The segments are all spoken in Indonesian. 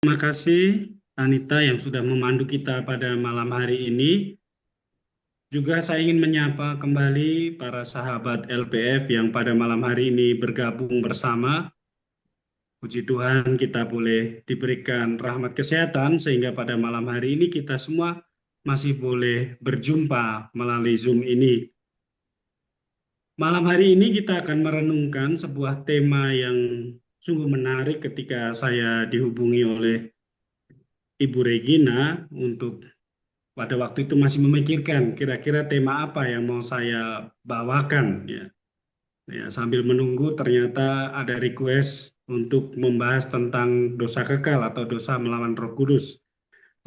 Terima kasih Anita yang sudah memandu kita pada malam hari ini. Juga saya ingin menyapa kembali para sahabat LPF yang pada malam hari ini bergabung bersama. Puji Tuhan kita boleh diberikan rahmat kesehatan sehingga pada malam hari ini kita semua masih boleh berjumpa melalui Zoom ini. Malam hari ini kita akan merenungkan sebuah tema yang sungguh menarik ketika saya dihubungi oleh Ibu Regina untuk pada waktu itu masih memikirkan kira-kira tema apa yang mau saya bawakan ya. Ya, sambil menunggu ternyata ada request untuk membahas tentang dosa kekal atau dosa melawan Roh Kudus.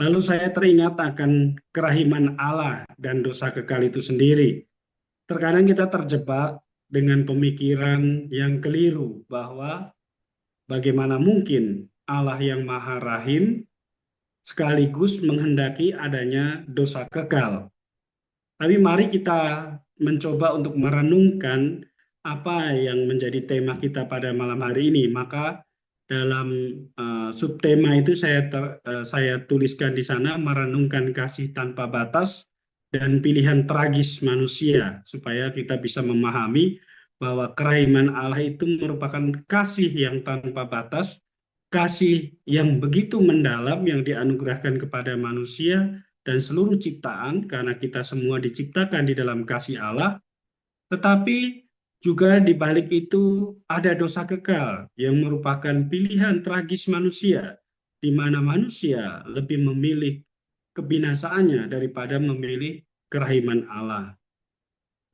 Lalu saya teringat akan kerahiman Allah dan dosa kekal itu sendiri. Terkadang kita terjebak dengan pemikiran yang keliru bahwa bagaimana mungkin Allah yang Maha Rahim sekaligus menghendaki adanya dosa kekal. Tapi mari kita mencoba untuk merenungkan apa yang menjadi tema kita pada malam hari ini. Maka dalam subtema itu saya tuliskan di sana merenungkan kasih tanpa batas dan pilihan tragis manusia supaya kita bisa memahami bahwa kerahiman Allah itu merupakan kasih yang tanpa batas, kasih yang begitu mendalam yang dianugerahkan kepada manusia dan seluruh ciptaan karena kita semua diciptakan di dalam kasih Allah, tetapi juga di balik itu ada dosa kekal yang merupakan pilihan tragis manusia, di mana manusia lebih memilih kebinasaannya daripada memilih kerahiman Allah.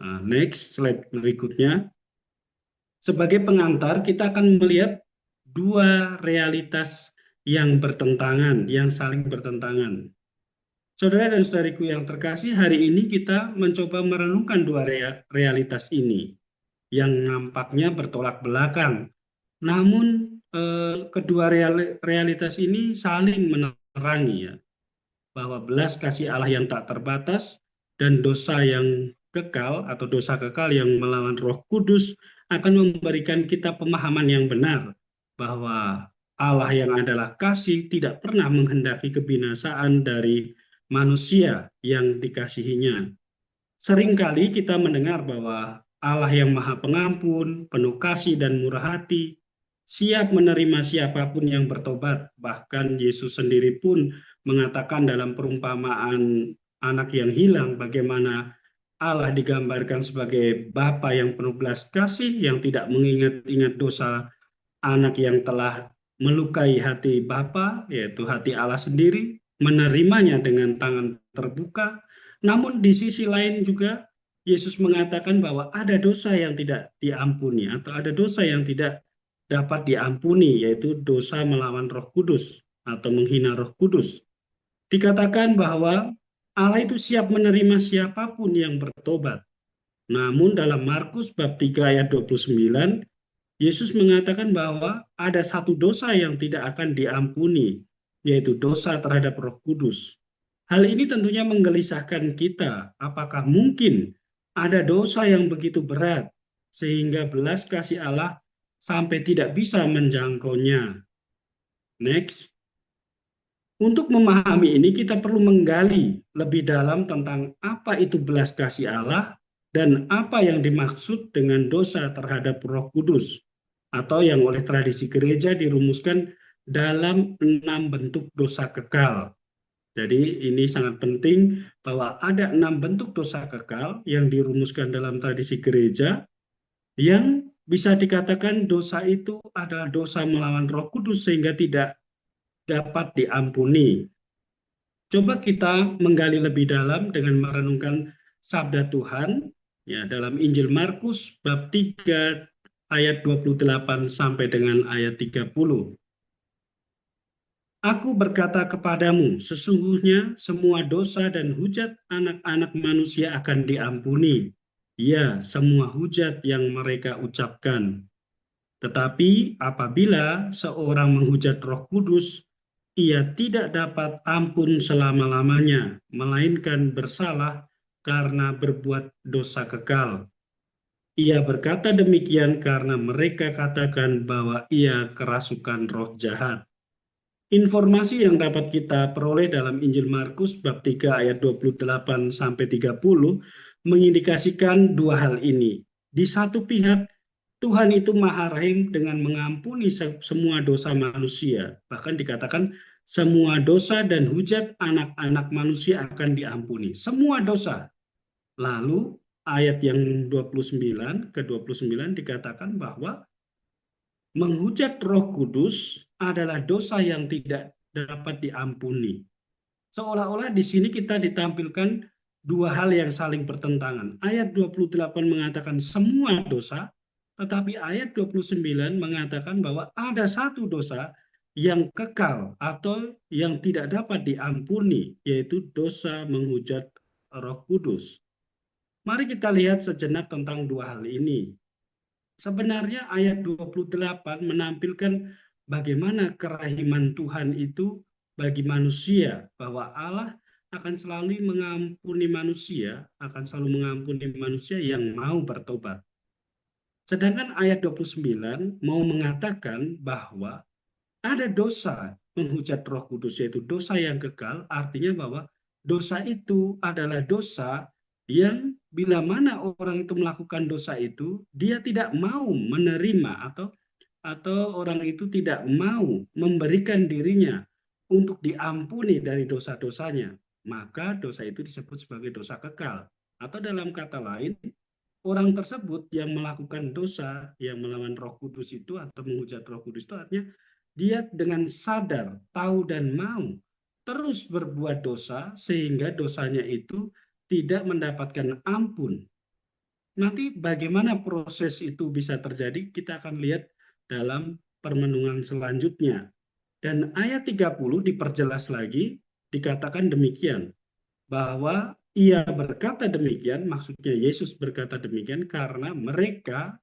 Nah, next slide berikutnya. Sebagai pengantar, kita akan melihat dua realitas yang bertentangan, yang saling bertentangan. Saudara dan saudariku yang terkasih, hari ini kita mencoba merenungkan dua realitas ini yang nampaknya bertolak belakang. Namun kedua realitas ini saling menerangi ya, bahwa belas kasih Allah yang tak terbatas dan dosa yang kekal atau dosa kekal yang melawan Roh Kudus akan memberikan kita pemahaman yang benar bahwa Allah yang adalah kasih tidak pernah menghendaki kebinasaan dari manusia yang dikasihinya. Seringkali kita mendengar bahwa Allah yang Maha Pengampun, penuh kasih dan murah hati, siap menerima siapapun yang bertobat. Bahkan Yesus sendiri pun mengatakan dalam perumpamaan anak yang hilang, bagaimana Allah digambarkan sebagai Bapa yang penuh belas kasih, yang tidak mengingat-ingat dosa anak yang telah melukai hati Bapa, yaitu hati Allah sendiri, menerimanya dengan tangan terbuka. Namun di sisi lain juga Yesus mengatakan bahwa ada dosa yang tidak diampuni atau ada dosa yang tidak dapat diampuni, yaitu dosa melawan Roh Kudus atau menghina Roh Kudus. Dikatakan bahwa Allah itu siap menerima siapapun yang bertobat. Namun dalam Markus bab 3 ayat 29, Yesus mengatakan bahwa ada satu dosa yang tidak akan diampuni, yaitu dosa terhadap Roh Kudus. Hal ini tentunya menggelisahkan kita. Apakah mungkin ada dosa yang begitu berat sehingga belas kasih Allah sampai tidak bisa menjangkaunya? Next. Untuk memahami ini kita perlu menggali lebih dalam tentang apa itu belas kasih Allah dan apa yang dimaksud dengan dosa terhadap Roh Kudus atau yang oleh tradisi gereja dirumuskan dalam 6 bentuk dosa kekal. Jadi ini sangat penting bahwa ada 6 bentuk dosa kekal yang dirumuskan dalam tradisi gereja yang bisa dikatakan dosa itu adalah dosa melawan Roh Kudus sehingga tidak dapat diampuni. Coba kita menggali lebih dalam dengan merenungkan sabda Tuhan ya dalam Injil Markus bab 3 ayat 28 sampai dengan ayat 30. Aku berkata kepadamu, sesungguhnya semua dosa dan hujat anak-anak manusia akan diampuni. Ya, semua hujat yang mereka ucapkan. Tetapi apabila seorang menghujat Roh Kudus, ia tidak dapat ampun selama-lamanya, melainkan bersalah karena berbuat dosa kekal. Ia berkata demikian karena mereka katakan bahwa ia kerasukan roh jahat. Informasi yang dapat kita peroleh dalam Injil Markus bab 3 ayat 28 sampai 30 mengindikasikan dua hal ini. Di satu pihak, Tuhan itu Maha Rahim dengan mengampuni semua dosa manusia. Bahkan dikatakan semua dosa dan hujat anak-anak manusia akan diampuni. Semua dosa. Lalu ayat yang 29 ke 29 dikatakan bahwa menghujat Roh Kudus adalah dosa yang tidak dapat diampuni. Seolah-olah di sini kita ditampilkan dua hal yang saling bertentangan. Ayat 28 mengatakan semua dosa, tetapi ayat 29 mengatakan bahwa ada satu dosa yang kekal atau yang tidak dapat diampuni, yaitu dosa menghujat Roh Kudus. Mari kita lihat sejenak tentang dua hal ini. Sebenarnya ayat 28 menampilkan bagaimana kerahiman Tuhan itu bagi manusia, bahwa Allah akan selalu mengampuni manusia, yang mau bertobat. Sedangkan ayat 29 mau mengatakan bahwa ada dosa menghujat Roh Kudus, yaitu dosa yang kekal, artinya bahwa dosa itu adalah dosa yang bila mana orang itu melakukan dosa itu, dia tidak mau menerima atau orang itu tidak mau memberikan dirinya untuk diampuni dari dosa-dosanya, maka dosa itu disebut sebagai dosa kekal. Atau dalam kata lain, orang tersebut yang melakukan dosa, yang melawan Roh Kudus itu atau menghujat Roh Kudus itu artinya dia dengan sadar, tahu dan mau terus berbuat dosa sehingga dosanya itu tidak mendapatkan ampun. Nanti bagaimana proses itu bisa terjadi, kita akan lihat dalam permenungan selanjutnya. Dan ayat 30 diperjelas lagi, dikatakan demikian, bahwa ia berkata demikian, maksudnya Yesus berkata demikian karena mereka,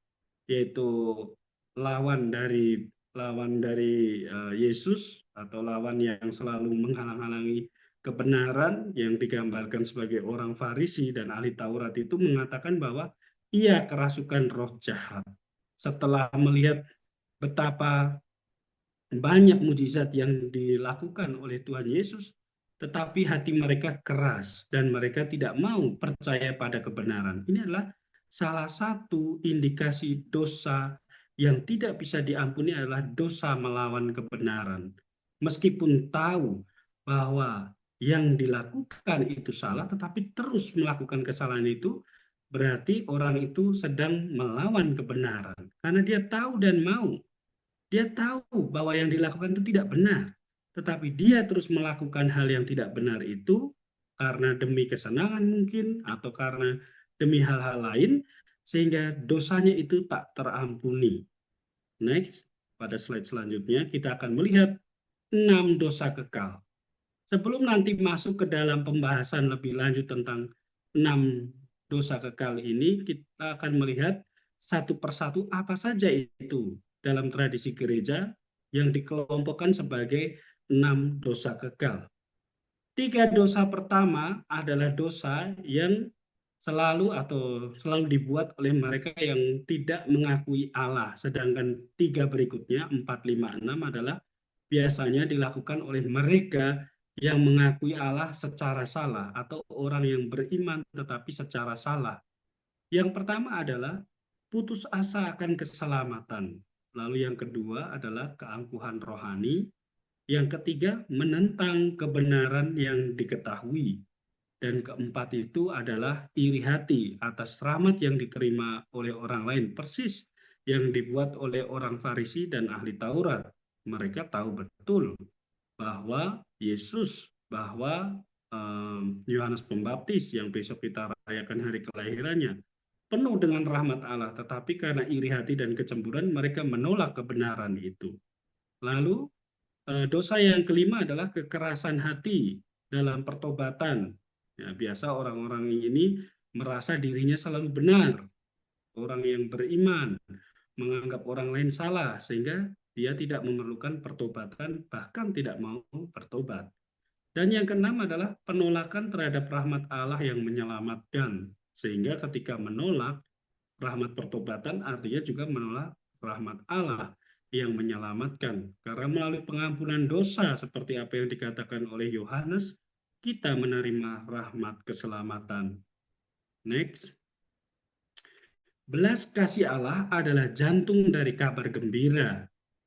yaitu lawan dari Yesus atau lawan yang selalu menghalang-halangi kebenaran yang digambarkan sebagai orang Farisi dan ahli Taurat itu mengatakan bahwa ia kerasukan roh jahat. Setelah melihat betapa banyak mujizat yang dilakukan oleh Tuhan Yesus, tetapi hati mereka keras dan mereka tidak mau percaya pada kebenaran. Ini adalah salah satu indikasi dosa yang tidak bisa diampuni, adalah dosa melawan kebenaran. Meskipun tahu bahwa yang dilakukan itu salah, tetapi terus melakukan kesalahan itu, berarti orang itu sedang melawan kebenaran. Karena dia tahu dan mau. Dia tahu bahwa yang dilakukan itu tidak benar, tetapi dia terus melakukan hal yang tidak benar itu karena demi kesenangan mungkin, atau karena demi hal-hal lain, sehingga dosanya itu tak terampuni. Next, pada slide selanjutnya kita akan melihat 6 dosa kekal. Sebelum nanti masuk ke dalam pembahasan lebih lanjut tentang 6 dosa kekal ini, kita akan melihat satu persatu apa saja itu dalam tradisi gereja yang dikelompokkan sebagai 6 dosa kekal. 3 dosa pertama adalah dosa yang selalu dibuat oleh mereka yang tidak mengakui Allah. Sedangkan 3 berikutnya, 4, 5, 6 adalah biasanya dilakukan oleh mereka yang mengakui Allah secara salah atau orang yang beriman tetapi secara salah. Yang pertama adalah putus asa akan keselamatan. Lalu yang kedua adalah keangkuhan rohani. Yang ketiga, menentang kebenaran yang diketahui. Dan keempat itu adalah iri hati atas rahmat yang diterima oleh orang lain. Persis yang dibuat oleh orang Farisi dan ahli Taurat. Mereka tahu betul bahwa Yohanes Pembaptis yang besok kita rayakan hari kelahirannya penuh dengan rahmat Allah, tetapi karena iri hati dan kecemburuan mereka menolak kebenaran itu. Lalu dosa yang kelima adalah kekerasan hati dalam pertobatan. Ya, biasa orang-orang ini merasa dirinya selalu benar, orang yang beriman menganggap orang lain salah sehingga dia tidak memerlukan pertobatan, bahkan tidak mau bertobat. Dan yang keenam adalah penolakan terhadap rahmat Allah yang menyelamatkan. Sehingga ketika menolak rahmat pertobatan, artinya juga menolak rahmat Allah yang menyelamatkan. Karena melalui pengampunan dosa seperti apa yang dikatakan oleh Yohanes, kita menerima rahmat keselamatan. Next. Belas kasih Allah adalah jantung dari kabar gembira.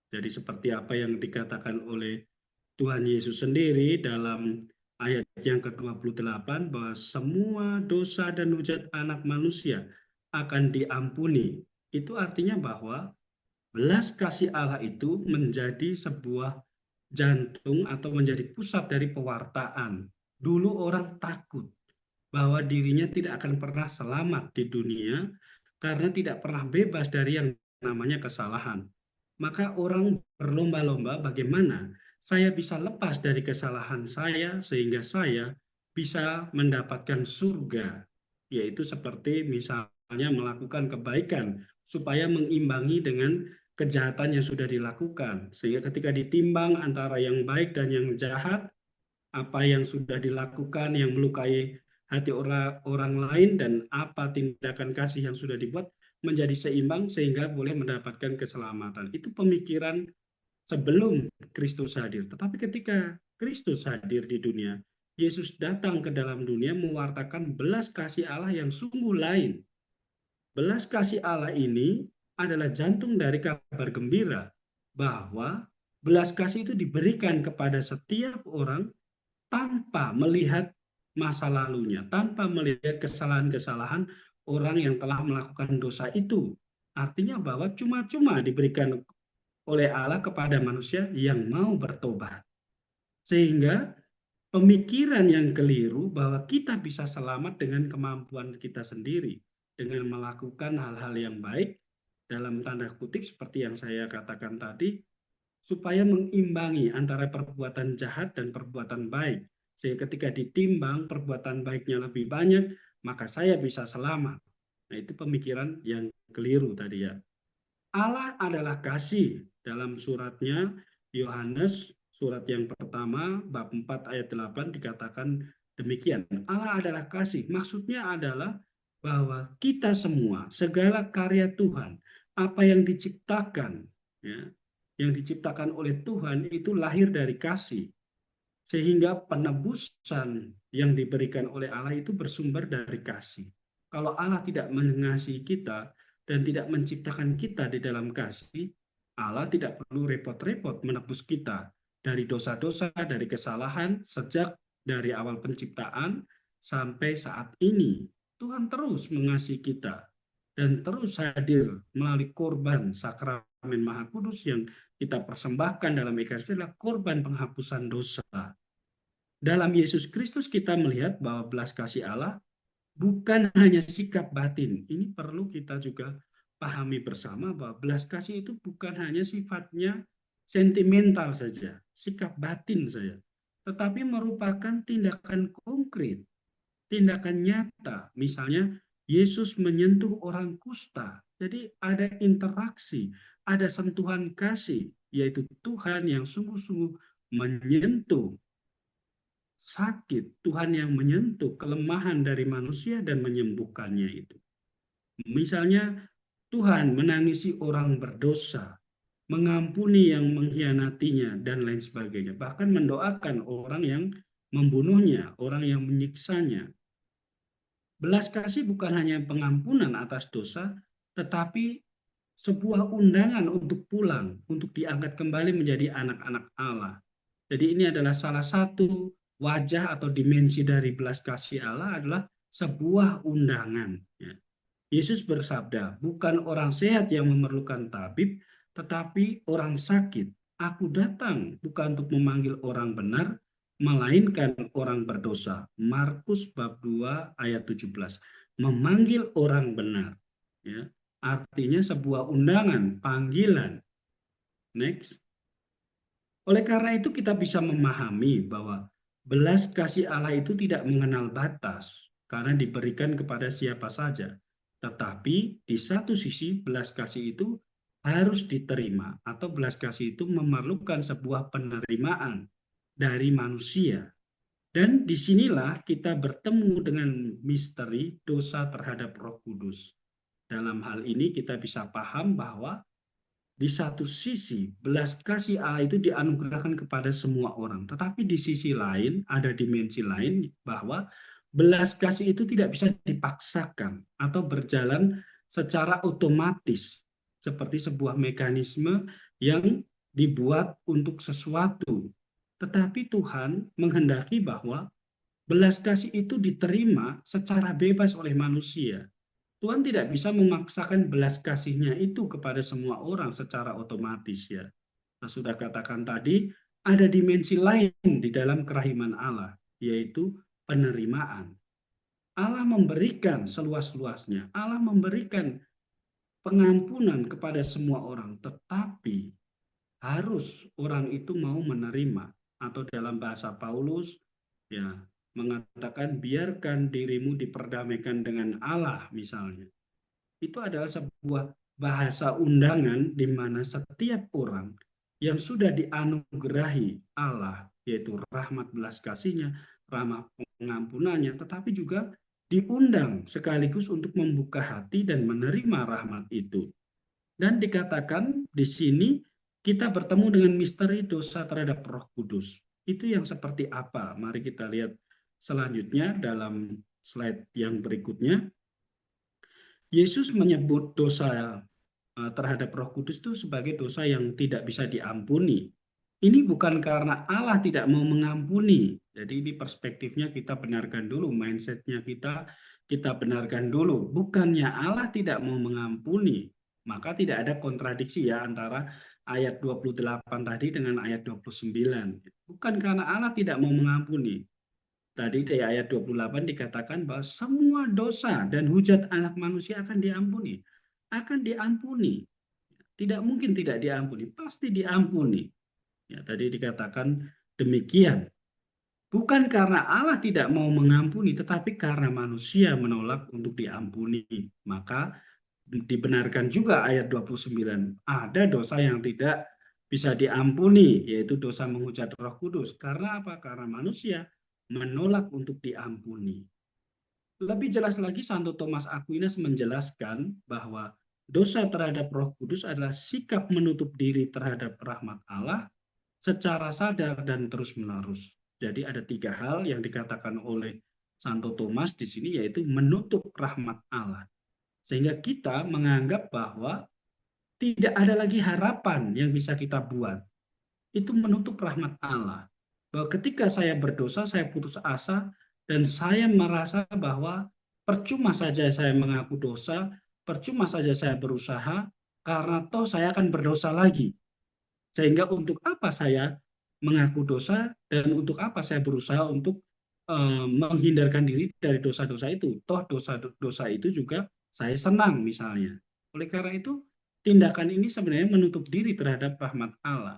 Jadi seperti apa yang dikatakan oleh Tuhan Yesus sendiri dalam ayat yang ke-28 bahwa semua dosa dan hujat anak manusia akan diampuni. Itu artinya bahwa belas kasih Allah itu menjadi sebuah jantung atau menjadi pusat dari pewartaan. Dulu orang takut bahwa dirinya tidak akan pernah selamat di dunia karena tidak pernah bebas dari yang namanya kesalahan. Maka orang berlomba-lomba bagaimana saya bisa lepas dari kesalahan saya sehingga saya bisa mendapatkan surga, yaitu seperti misalnya melakukan kebaikan supaya mengimbangi dengan kejahatan yang sudah dilakukan. Sehingga ketika ditimbang antara yang baik dan yang jahat, apa yang sudah dilakukan yang melukai hati orang lain dan apa tindakan kasih yang sudah dibuat menjadi seimbang sehingga boleh mendapatkan keselamatan. Itu pemikiran sebelum Kristus hadir. Tetapi ketika Kristus hadir di dunia, Yesus datang ke dalam dunia mewartakan belas kasih Allah yang sungguh lain. Belas kasih Allah ini adalah jantung dari kabar gembira bahwa belas kasih itu diberikan kepada setiap orang tanpa melihat masa lalunya, tanpa melihat kesalahan-kesalahan orang yang telah melakukan dosa itu. Artinya bahwa cuma-cuma diberikan oleh Allah kepada manusia yang mau bertobat. Sehingga pemikiran yang keliru bahwa kita bisa selamat dengan kemampuan kita sendiri, dengan melakukan hal-hal yang baik, dalam tanda kutip seperti yang saya katakan tadi, supaya mengimbangi antara perbuatan jahat dan perbuatan baik. Sehingga ketika ditimbang perbuatan baiknya lebih banyak, maka saya bisa selamat. Nah, itu pemikiran yang keliru tadi ya. Allah adalah kasih. Dalam suratnya Yohanes, surat yang pertama, bab 4 ayat 8 dikatakan demikian. Allah adalah kasih. Maksudnya adalah bahwa kita semua, segala karya Tuhan, apa yang diciptakan, ya, yang diciptakan oleh Tuhan itu lahir dari kasih. Sehingga penebusan yang diberikan oleh Allah itu bersumber dari kasih. Kalau Allah tidak mengasihi kita dan tidak menciptakan kita di dalam kasih, Allah tidak perlu repot-repot menebus kita dari dosa-dosa, dari kesalahan sejak dari awal penciptaan sampai saat ini. Tuhan terus mengasihi kita dan terus hadir melalui korban sakramen Maha Kudus yang kita persembahkan dalam Ekaristi adalah korban penghapusan dosa. Dalam Yesus Kristus kita melihat bahwa belas kasih Allah bukan hanya sikap batin. Ini perlu kita juga pahami bersama bahwa belas kasih itu bukan hanya sifatnya sentimental saja, sikap batin saja, tetapi merupakan tindakan konkret, tindakan nyata. Misalnya Yesus menyentuh orang kusta. Jadi ada interaksi, ada sentuhan kasih, yaitu Tuhan yang sungguh-sungguh menyentuh sakit, Tuhan yang menyentuh kelemahan dari manusia dan menyembuhkannya itu. Misalnya Tuhan menangisi orang berdosa, mengampuni yang mengkhianatinya dan lain sebagainya. Bahkan mendoakan orang yang membunuhnya, orang yang menyiksanya. Belas kasih bukan hanya pengampunan atas dosa, tetapi sebuah undangan untuk pulang, untuk diangkat kembali menjadi anak-anak Allah. Jadi ini adalah salah satu wajah atau dimensi dari belas kasih Allah adalah sebuah undangan. Ya. Yesus bersabda, bukan orang sehat yang memerlukan tabib, tetapi orang sakit. Aku datang bukan untuk memanggil orang benar, melainkan orang berdosa. Markus bab 2 ayat 17. Memanggil orang benar. Ya. Artinya sebuah undangan, panggilan. Next. Oleh karena itu kita bisa memahami bahwa belas kasih Allah itu tidak mengenal batas karena diberikan kepada siapa saja. Tetapi di satu sisi belas kasih itu harus diterima atau belas kasih itu memerlukan sebuah penerimaan dari manusia. Dan disinilah kita bertemu dengan misteri dosa terhadap Roh Kudus. Dalam hal ini kita bisa paham bahwa di satu sisi belas kasih Allah itu dianugerahkan kepada semua orang, tetapi di sisi lain ada dimensi lain bahwa belas kasih itu tidak bisa dipaksakan atau berjalan secara otomatis seperti sebuah mekanisme yang dibuat untuk sesuatu. Tetapi Tuhan menghendaki bahwa belas kasih itu diterima secara bebas oleh manusia. Tuhan tidak bisa memaksakan belas kasih-Nya itu kepada semua orang secara otomatis ya. Nah, sudah katakan tadi, ada dimensi lain di dalam kerahiman Allah, yaitu penerimaan. Allah memberikan seluas-luasnya. Allah memberikan pengampunan kepada semua orang, tetapi harus orang itu mau menerima. Atau dalam bahasa Paulus, ya, mengatakan biarkan dirimu diperdamaikan dengan Allah misalnya. Itu adalah sebuah bahasa undangan di mana setiap orang yang sudah dianugerahi Allah, yaitu rahmat belas kasih-Nya, rahmat pengampunannya, tetapi juga diundang sekaligus untuk membuka hati dan menerima rahmat itu. Dan dikatakan di sini kita bertemu dengan misteri dosa terhadap Roh Kudus. Itu yang seperti apa? Mari kita lihat selanjutnya dalam slide yang berikutnya. Yesus menyebut dosa terhadap Roh Kudus itu sebagai dosa yang tidak bisa diampuni. Ini bukan karena Allah tidak mau mengampuni. Jadi ini perspektifnya kita benarkan dulu, mindsetnya kita benarkan dulu. Bukannya Allah tidak mau mengampuni, maka tidak ada kontradiksi ya antara ayat 28 tadi dengan ayat 29. Bukan karena Allah tidak mau mengampuni. Tadi di ayat 28 dikatakan bahwa semua dosa dan hujat anak manusia akan diampuni. Akan diampuni. Tidak mungkin tidak diampuni. Pasti diampuni. Ya, tadi dikatakan demikian. Bukan karena Allah tidak mau mengampuni, tetapi karena manusia menolak untuk diampuni. Maka dibenarkan juga ayat 29. Ada dosa yang tidak bisa diampuni, yaitu dosa menghujat Roh Kudus. Karena apa? Karena manusia menolak untuk diampuni. Lebih jelas lagi, Santo Thomas Aquinas menjelaskan bahwa dosa terhadap Roh Kudus adalah sikap menutup diri terhadap rahmat Allah secara sadar dan terus-menerus. Jadi ada tiga hal yang dikatakan oleh Santo Thomas di sini, yaitu menutup rahmat Allah. Sehingga kita menganggap bahwa tidak ada lagi harapan yang bisa kita buat. Itu menutup rahmat Allah. Bahwa ketika saya berdosa, saya putus asa, dan saya merasa bahwa percuma saja saya mengaku dosa, percuma saja saya berusaha, karena toh saya akan berdosa lagi. Sehingga untuk apa saya mengaku dosa, dan untuk apa saya berusaha untuk menghindarkan diri dari dosa-dosa itu. Toh dosa-dosa itu juga saya senang misalnya. Oleh karena itu, tindakan ini sebenarnya menutup diri terhadap rahmat Allah.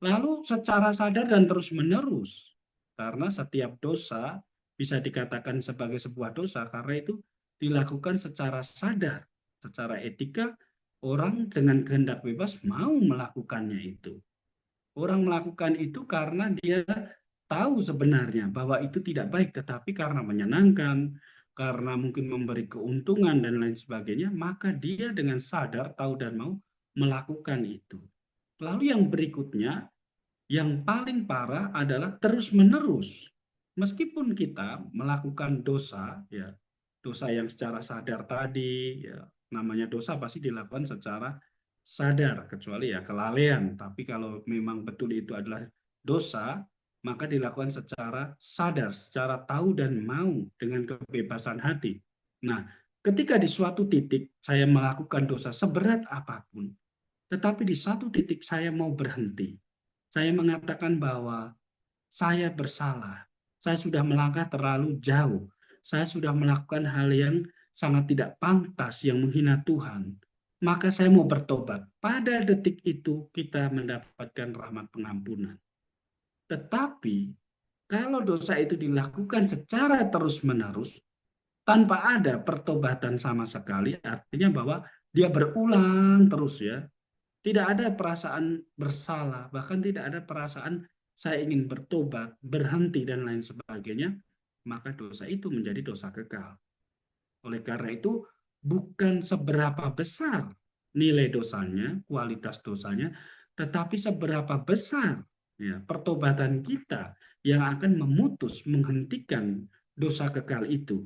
Lalu secara sadar dan terus-menerus, karena setiap dosa bisa dikatakan sebagai sebuah dosa karena itu dilakukan secara sadar, secara etika, orang dengan kehendak bebas mau melakukannya itu. Orang melakukan itu karena dia tahu sebenarnya bahwa itu tidak baik, tetapi karena menyenangkan, karena mungkin memberi keuntungan dan lain sebagainya, maka dia dengan sadar tahu dan mau melakukan itu. Lalu yang berikutnya, yang paling parah adalah terus-menerus. Meskipun kita melakukan dosa, ya, dosa yang secara sadar tadi, ya, namanya dosa pasti dilakukan secara sadar, kecuali ya kelalaian. Tapi kalau memang betul itu adalah dosa, maka dilakukan secara sadar, secara tahu dan mau dengan kebebasan hati. Nah, ketika di suatu titik saya melakukan dosa seberat apapun, tetapi di satu titik saya mau berhenti. Saya mengatakan bahwa saya bersalah. Saya sudah melangkah terlalu jauh. Saya sudah melakukan hal yang sangat tidak pantas, yang menghina Tuhan. Maka saya mau bertobat. Pada detik itu kita mendapatkan rahmat pengampunan. Tetapi kalau dosa itu dilakukan secara terus-menerus, tanpa ada pertobatan sama sekali, artinya bahwa dia berulang terus ya. Tidak ada perasaan bersalah, bahkan tidak ada perasaan saya ingin bertobat, berhenti, dan lain sebagainya, maka dosa itu menjadi dosa kekal. Oleh karena itu, bukan seberapa besar nilai dosanya, kualitas dosanya, tetapi seberapa besar ya pertobatan kita yang akan memutus, menghentikan dosa kekal itu.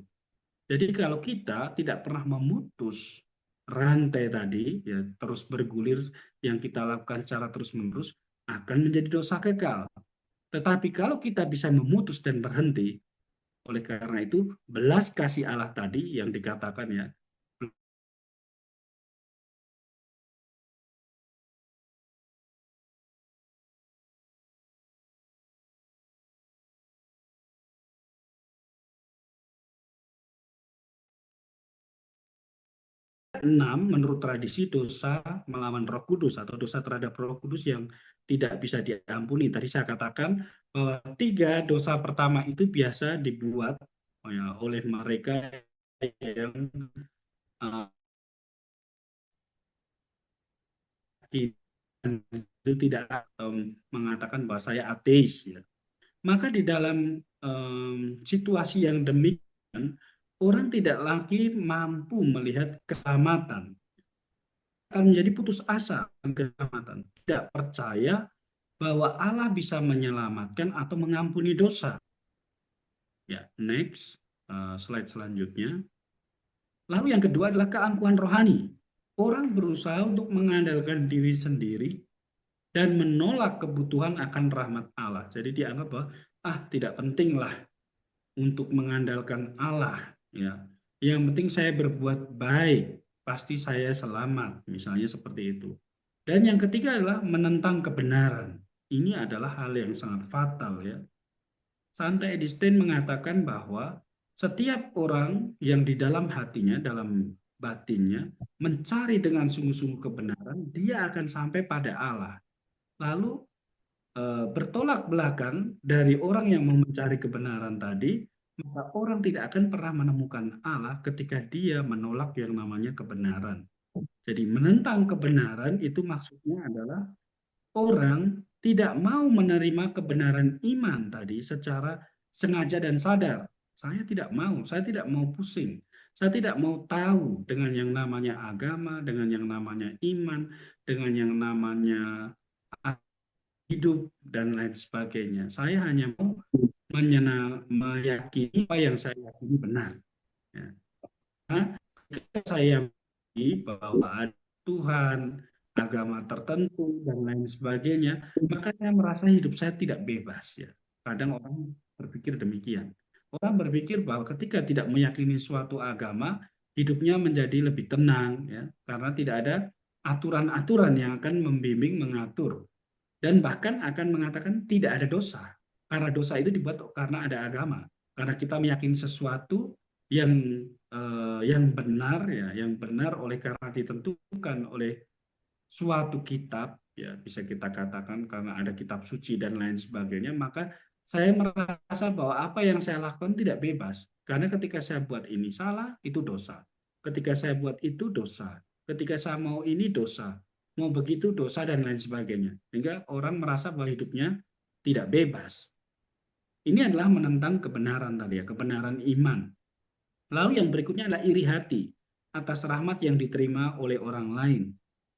Jadi kalau kita tidak pernah memutus rantai tadi, ya terus bergulir yang kita lakukan secara terus-menerus, akan menjadi dosa kekal. Tetapi kalau kita bisa memutus dan berhenti, oleh karena itu belas kasih Allah tadi yang dikatakan ya, enam, menurut tradisi dosa melawan Roh Kudus atau dosa terhadap Roh Kudus yang tidak bisa diampuni. Tadi saya katakan bahwa tiga dosa pertama itu biasa dibuat ya, oleh mereka yang uh, itu tidak mengatakan bahwa saya ateis. Ya. Maka di dalam situasi yang demikian, orang tidak lagi mampu melihat keselamatan, akan menjadi putus asa keselamatan, tidak percaya bahwa Allah bisa menyelamatkan atau mengampuni dosa. Ya, next slide selanjutnya. Lalu yang kedua adalah keangkuhan rohani. Orang berusaha untuk mengandalkan diri sendiri dan menolak kebutuhan akan rahmat Allah. Jadi dianggap bahwa tidak pentinglah untuk mengandalkan Allah. Ya, yang penting saya berbuat baik, pasti saya selamat. Misalnya seperti itu. Dan yang ketiga adalah menentang kebenaran. Ini adalah hal yang sangat fatal ya. Santo Edison mengatakan bahwa setiap orang yang di dalam hatinya, dalam batinnya, mencari dengan sungguh-sungguh kebenaran, dia akan sampai pada Allah. Lalu bertolak belakang dari orang yang mau mencari kebenaran tadi, maka orang tidak akan pernah menemukan Allah ketika dia menolak yang namanya kebenaran. Jadi menentang kebenaran itu maksudnya adalah orang tidak mau menerima kebenaran iman tadi secara sengaja dan sadar. Saya tidak mau pusing. Saya tidak mau tahu dengan yang namanya agama, dengan yang namanya iman, dengan yang namanya hidup dan lain sebagainya. Saya hanya mau meyakini apa yang saya yakini benar. Ya. Nah, ketika saya meyakini bahwa ada Tuhan, agama tertentu dan lain sebagainya, maka saya merasa hidup saya tidak bebas ya. Kadang orang berpikir demikian. Orang berpikir bahwa ketika tidak meyakini suatu agama, hidupnya menjadi lebih tenang ya, karena tidak ada aturan-aturan yang akan membimbing mengatur dan bahkan akan mengatakan tidak ada dosa. Karena dosa itu dibuat karena ada agama. Karena kita meyakini sesuatu yang yang benar ya, yang benar oleh karena ditentukan oleh suatu kitab ya, bisa kita katakan karena ada kitab suci dan lain sebagainya, maka saya merasa bahwa apa yang saya lakukan tidak bebas. Karena ketika saya buat ini salah, itu dosa. Ketika saya buat itu dosa. Ketika saya mau ini dosa. Mau begitu dosa dan lain sebagainya. Sehingga orang merasa bahwa hidupnya tidak bebas. Ini adalah menentang kebenaran tadi ya, kebenaran iman. Lalu yang berikutnya adalah iri hati atas rahmat yang diterima oleh orang lain.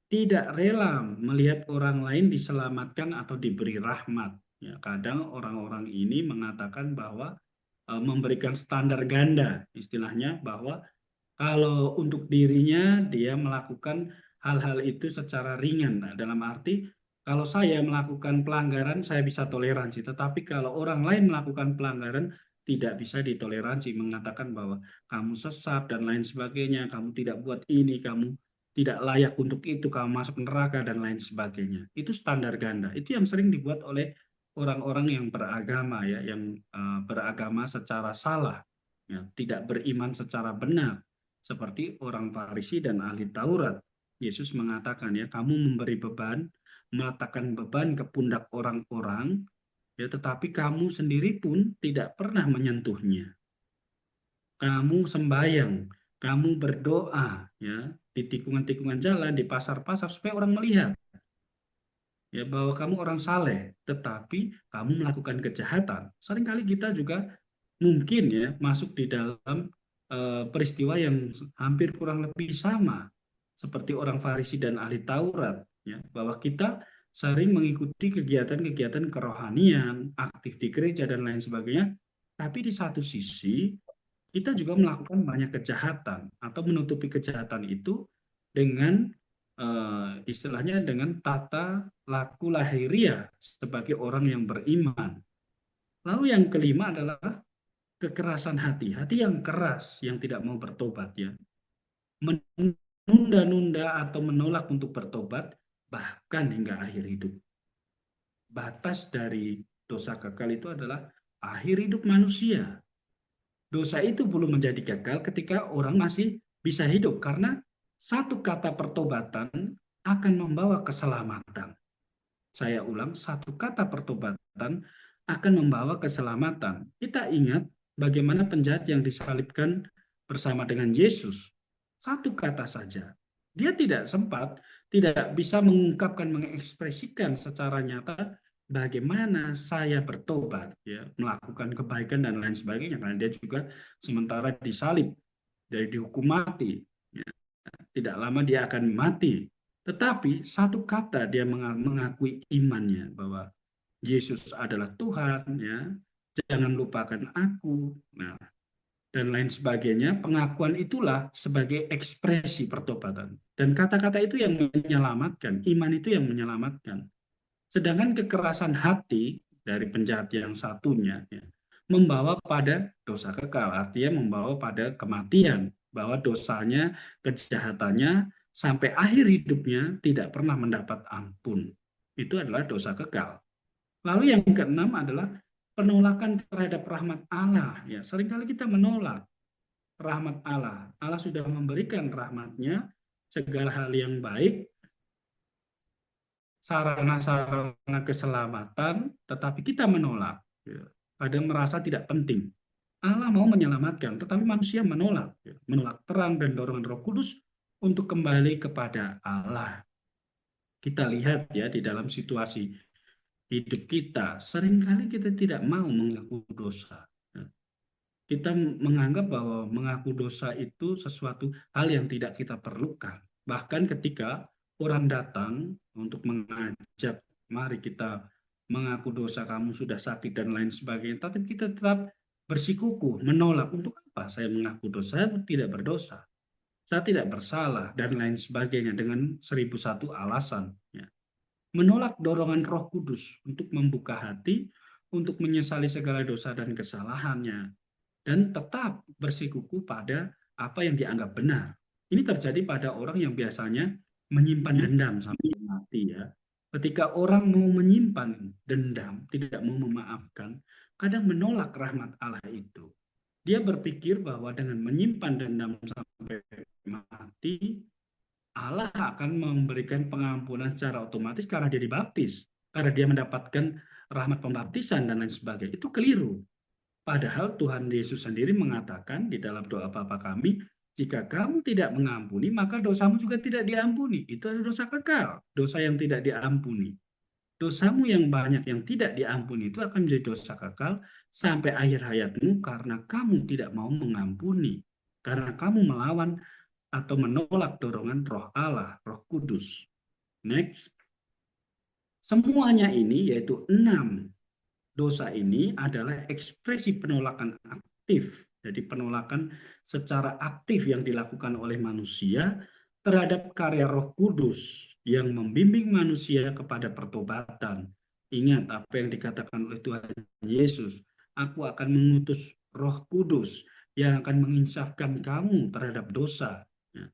Tidak rela melihat orang lain diselamatkan atau diberi rahmat. Ya, kadang orang-orang ini mengatakan bahwa memberikan standar ganda, istilahnya bahwa kalau untuk dirinya dia melakukan hal-hal itu secara ringan. Nah, dalam arti kalau saya melakukan pelanggaran saya bisa toleransi, tetapi kalau orang lain melakukan pelanggaran tidak bisa ditoleransi, mengatakan bahwa kamu sesat dan lain sebagainya, kamu tidak buat ini, kamu tidak layak untuk itu, kamu masuk neraka dan lain sebagainya. Itu standar ganda. Itu yang sering dibuat oleh orang-orang yang beragama ya, yang beragama secara salah, ya, tidak beriman secara benar seperti orang Farisi dan ahli Taurat. Yesus mengatakan ya, kamu memberi beban, meletakkan beban ke pundak orang-orang, ya tetapi kamu sendiri pun tidak pernah menyentuhnya. Kamu sembahyang, kamu berdoa ya di tikungan-tikungan jalan, di pasar-pasar supaya orang melihat ya bahwa kamu orang saleh, tetapi kamu melakukan kejahatan. Seringkali kita juga mungkin ya masuk di dalam peristiwa yang hampir kurang lebih sama seperti orang Farisi dan ahli Taurat, ya, bahwa kita sering mengikuti kegiatan-kegiatan kerohanian, aktif di gereja dan lain sebagainya, tapi di satu sisi kita juga melakukan banyak kejahatan atau menutupi kejahatan itu dengan istilahnya dengan tata laku lahiriah sebagai orang yang beriman. Lalu yang kelima adalah kekerasan hati, hati yang keras, yang tidak mau bertobat, ya, menunda-nunda atau menolak untuk bertobat bahkan hingga akhir hidup. Batas dari dosa kekal itu adalah akhir hidup manusia. Dosa itu belum menjadi gagal ketika orang masih bisa hidup, karena satu kata pertobatan akan membawa keselamatan. Saya ulang, satu kata pertobatan akan membawa keselamatan. Kita ingat bagaimana penjahat yang disalibkan bersama dengan Yesus. Satu kata saja. Dia tidak sempat, tidak bisa mengungkapkan, mengekspresikan secara nyata bagaimana saya bertobat, ya, melakukan kebaikan dan lain sebagainya. Karena dia juga sementara disalib, dari dihukum mati. Ya, tidak lama dia akan mati. Tetapi satu kata dia mengakui imannya bahwa Yesus adalah Tuhan, ya. Jangan lupakan aku. Nah, dan lain sebagainya. Pengakuan itulah sebagai ekspresi pertobatan. Dan kata-kata itu yang menyelamatkan, iman itu yang menyelamatkan. Sedangkan kekerasan hati dari penjahat yang satunya, ya, membawa pada dosa kekal, artinya membawa pada kematian, bahwa dosanya, kejahatannya sampai akhir hidupnya tidak pernah mendapat ampun. Itu adalah dosa kekal. Lalu yang keenam adalah penolakan terhadap rahmat Allah. Ya, seringkali kita menolak rahmat Allah. Allah sudah memberikan rahmatnya, segala hal yang baik, sarana-sarana keselamatan, tetapi kita menolak. Ya. Kadang merasa tidak penting. Allah mau menyelamatkan, tetapi manusia menolak. Ya. Menolak terang dan dorongan Roh Kudus untuk kembali kepada Allah. Kita lihat ya di dalam situasi hidup kita, seringkali kita tidak mau mengaku dosa. Ya. Kita menganggap bahwa mengaku dosa itu sesuatu hal yang tidak kita perlukan. Bahkan ketika orang datang untuk mengajak, mari kita mengaku dosa, kamu sudah sakit dan lain sebagainya, tapi kita tetap bersikukuh, menolak. Untuk apa saya mengaku dosa? Saya tidak berdosa, saya tidak bersalah, dan lain sebagainya dengan 1001 alasan. Ya. Menolak dorongan Roh Kudus untuk membuka hati, untuk menyesali segala dosa dan kesalahannya, dan tetap bersikukuh pada apa yang dianggap benar. Ini terjadi pada orang yang biasanya menyimpan dendam sampai mati, ya. Ketika orang mau menyimpan dendam, tidak mau memaafkan, kadang menolak rahmat Allah itu. Dia berpikir bahwa dengan menyimpan dendam sampai mati, Allah akan memberikan pengampunan secara otomatis karena dia dibaptis, karena dia mendapatkan rahmat pembaptisan dan lain sebagainya. Itu keliru. Padahal Tuhan Yesus sendiri mengatakan di dalam doa Bapa kami, jika kamu tidak mengampuni, maka dosamu juga tidak diampuni. Itu adalah dosa kekal, dosa yang tidak diampuni. Dosamu yang banyak yang tidak diampuni itu akan menjadi dosa kekal sampai akhir hayatmu karena kamu tidak mau mengampuni. Karena kamu melawan atau menolak dorongan Roh Allah, Roh Kudus. Next. Semuanya ini yaitu 6 dosa ini adalah ekspresi penolakan aktif. Jadi penolakan secara aktif yang dilakukan oleh manusia terhadap karya Roh Kudus yang membimbing manusia kepada pertobatan. Ingat apa yang dikatakan oleh Tuhan Yesus, aku akan mengutus Roh Kudus yang akan menginsafkan kamu terhadap dosa, ya,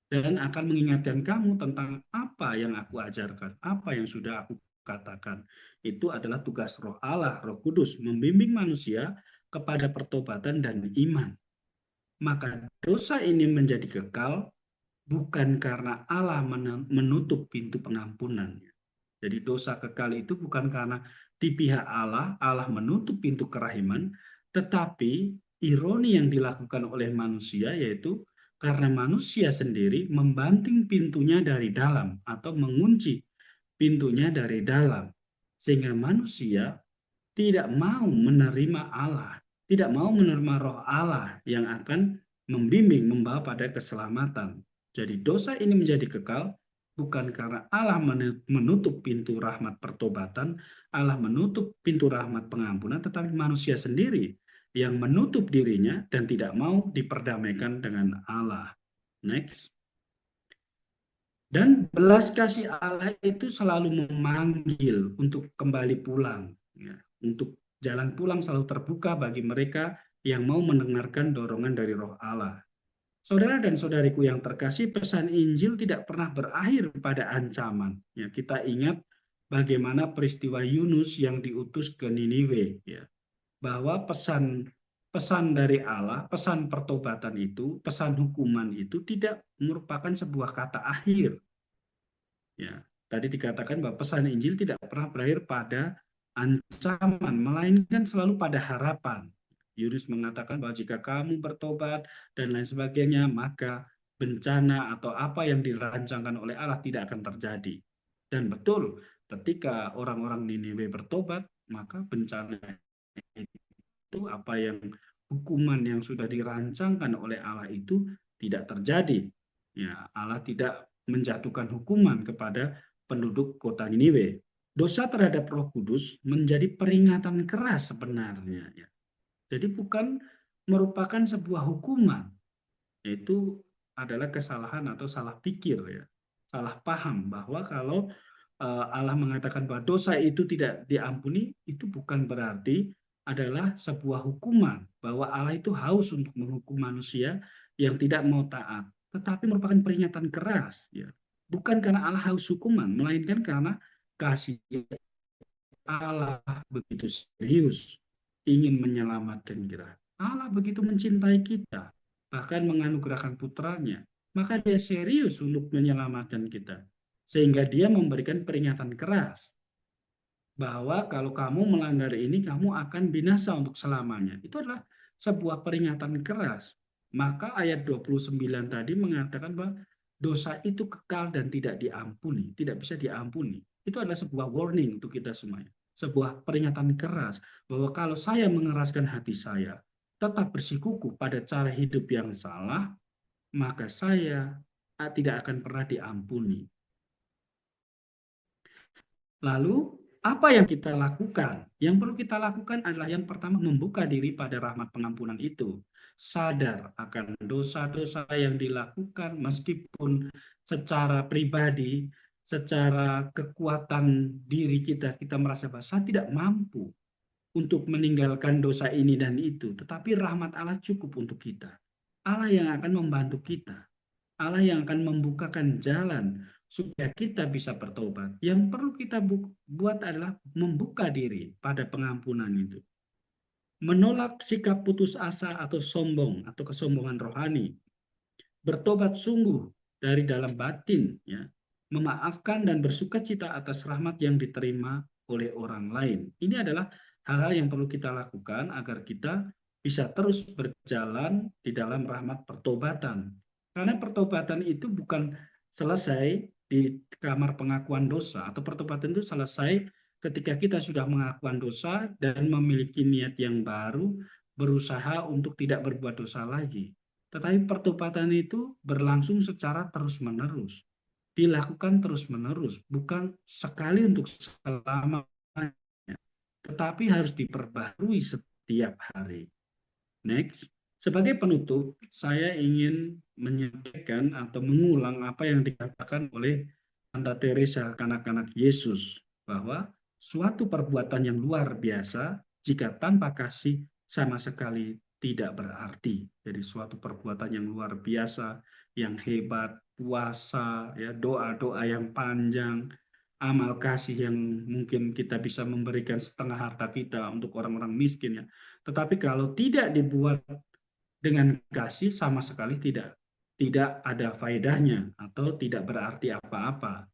dan akan mengingatkan kamu tentang apa yang aku ajarkan, apa yang sudah aku katakan. Itu adalah tugas Roh Allah, Roh Kudus, membimbing manusia kepada pertobatan dan iman. Maka dosa ini menjadi kekal bukan karena Allah menutup pintu pengampunan. Jadi dosa kekal itu bukan karena di pihak Allah, Allah menutup pintu kerahiman, tetapi ironi yang dilakukan oleh manusia yaitu karena manusia sendiri membanting pintunya dari dalam atau mengunci pintunya dari dalam. Sehingga manusia tidak mau menerima Allah, tidak mau menerima Roh Allah yang akan membimbing, membawa pada keselamatan. Jadi dosa ini menjadi kekal bukan karena Allah menutup pintu rahmat pertobatan, Allah menutup pintu rahmat pengampunan, tetapi manusia sendiri yang menutup dirinya dan tidak mau diperdamaikan dengan Allah. Next. Dan belas kasih Allah itu selalu memanggil untuk kembali pulang. Ya, untuk jalan pulang selalu terbuka bagi mereka yang mau mendengarkan dorongan dari Roh Allah. Saudara dan saudariku yang terkasih, pesan Injil tidak pernah berakhir pada ancaman. Ya, kita ingat bagaimana peristiwa Yunus yang diutus ke Niniwe, ya, bahwa pesan pesan dari Allah, pesan pertobatan itu, pesan hukuman itu tidak merupakan sebuah kata akhir. Ya, tadi dikatakan bahwa pesan Injil tidak pernah berakhir pada ancaman, melainkan selalu pada harapan. Yunus mengatakan bahwa jika kamu bertobat dan lain sebagainya, maka bencana atau apa yang dirancangkan oleh Allah tidak akan terjadi. Dan betul, ketika orang-orang Niniwe bertobat, maka bencana itu apa yang hukuman yang sudah dirancangkan oleh Allah itu tidak terjadi. Ya, Allah tidak menjatuhkan hukuman kepada penduduk kota Niniwe. Dosa terhadap Roh Kudus menjadi peringatan keras sebenarnya. Ya. Jadi bukan merupakan sebuah hukuman, yaitu adalah kesalahan atau salah pikir, ya, salah paham bahwa kalau Allah mengatakan bahwa dosa itu tidak diampuni, itu bukan berarti adalah sebuah hukuman bahwa Allah itu haus untuk menghukum manusia yang tidak mau taat, tetapi merupakan peringatan keras, ya. Bukan karena Allah haus hukuman, melainkan karena kasih Allah begitu serius ingin menyelamatkan kita. Allah begitu mencintai kita, bahkan menganugerahkan putranya. Maka dia serius untuk menyelamatkan kita. Sehingga dia memberikan peringatan keras bahwa kalau kamu melanggar ini, kamu akan binasa untuk selamanya. Itu adalah sebuah peringatan keras. Maka ayat 29 tadi mengatakan bahwa dosa itu kekal dan tidak diampuni, tidak bisa diampuni. Itu adalah sebuah warning untuk kita semuanya. Sebuah peringatan keras bahwa kalau saya mengeraskan hati saya, tetap bersikukuh pada cara hidup yang salah, maka saya tidak akan pernah diampuni. Lalu, apa yang kita lakukan? Yang perlu kita lakukan adalah yang pertama membuka diri pada rahmat pengampunan itu. Sadar akan dosa-dosa yang dilakukan meskipun secara pribadi, secara kekuatan diri kita, kita merasa bahwa saya tidak mampu untuk meninggalkan dosa ini dan itu. Tetapi rahmat Allah cukup untuk kita. Allah yang akan membantu kita. Allah yang akan membukakan jalan supaya kita bisa bertobat. Yang perlu kita buat adalah membuka diri pada pengampunan itu. Menolak sikap putus asa atau sombong atau kesombongan rohani. Bertobat sungguh dari dalam batin, ya. Memaafkan dan bersukacita atas rahmat yang diterima oleh orang lain. Ini adalah hal-hal yang perlu kita lakukan agar kita bisa terus berjalan di dalam rahmat pertobatan. Karena pertobatan itu bukan selesai di kamar pengakuan dosa, atau pertobatan itu selesai ketika kita sudah mengakuan dosa dan memiliki niat yang baru, berusaha untuk tidak berbuat dosa lagi. Tetapi pertobatan itu berlangsung secara terus-menerus, dilakukan terus-menerus, bukan sekali untuk selamanya, tetapi harus diperbaharui setiap hari. Next. Sebagai penutup, saya ingin menyampaikan atau mengulang apa yang dikatakan oleh Santa Teresa kanak-kanak Yesus, bahwa suatu perbuatan yang luar biasa jika tanpa kasih sama sekali tidak berarti. Jadi suatu perbuatan yang luar biasa, yang hebat, puasa, ya, doa-doa yang panjang, amal kasih yang mungkin kita bisa memberikan setengah harta kita untuk orang-orang miskin, ya. Tetapi kalau tidak dibuat dengan kasih, sama sekali tidak ada faedahnya atau tidak berarti apa-apa.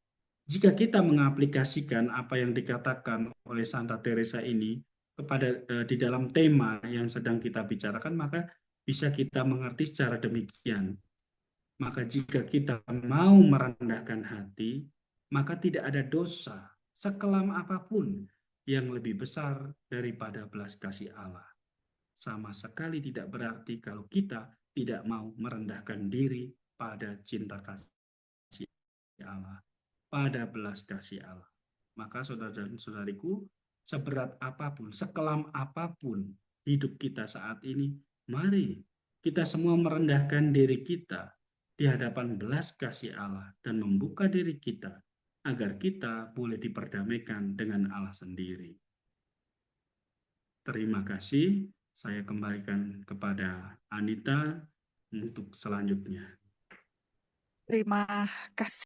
Jika kita mengaplikasikan apa yang dikatakan oleh Santa Teresa ini kepada di dalam tema yang sedang kita bicarakan, maka bisa kita mengerti secara demikian. Maka jika kita mau merendahkan hati, maka tidak ada dosa sekelam apapun yang lebih besar daripada belas kasih Allah. Sama sekali tidak berarti kalau kita tidak mau merendahkan diri, pada cinta kasih Allah, pada belas kasih Allah. Maka saudara dan saudariku, seberat apapun, sekelam apapun hidup kita saat ini, mari kita semua merendahkan diri kita di hadapan belas kasih Allah dan membuka diri kita agar kita boleh diperdamaikan dengan Allah sendiri. Terima kasih. Saya kembalikan kepada Anita untuk selanjutnya. Terima kasih.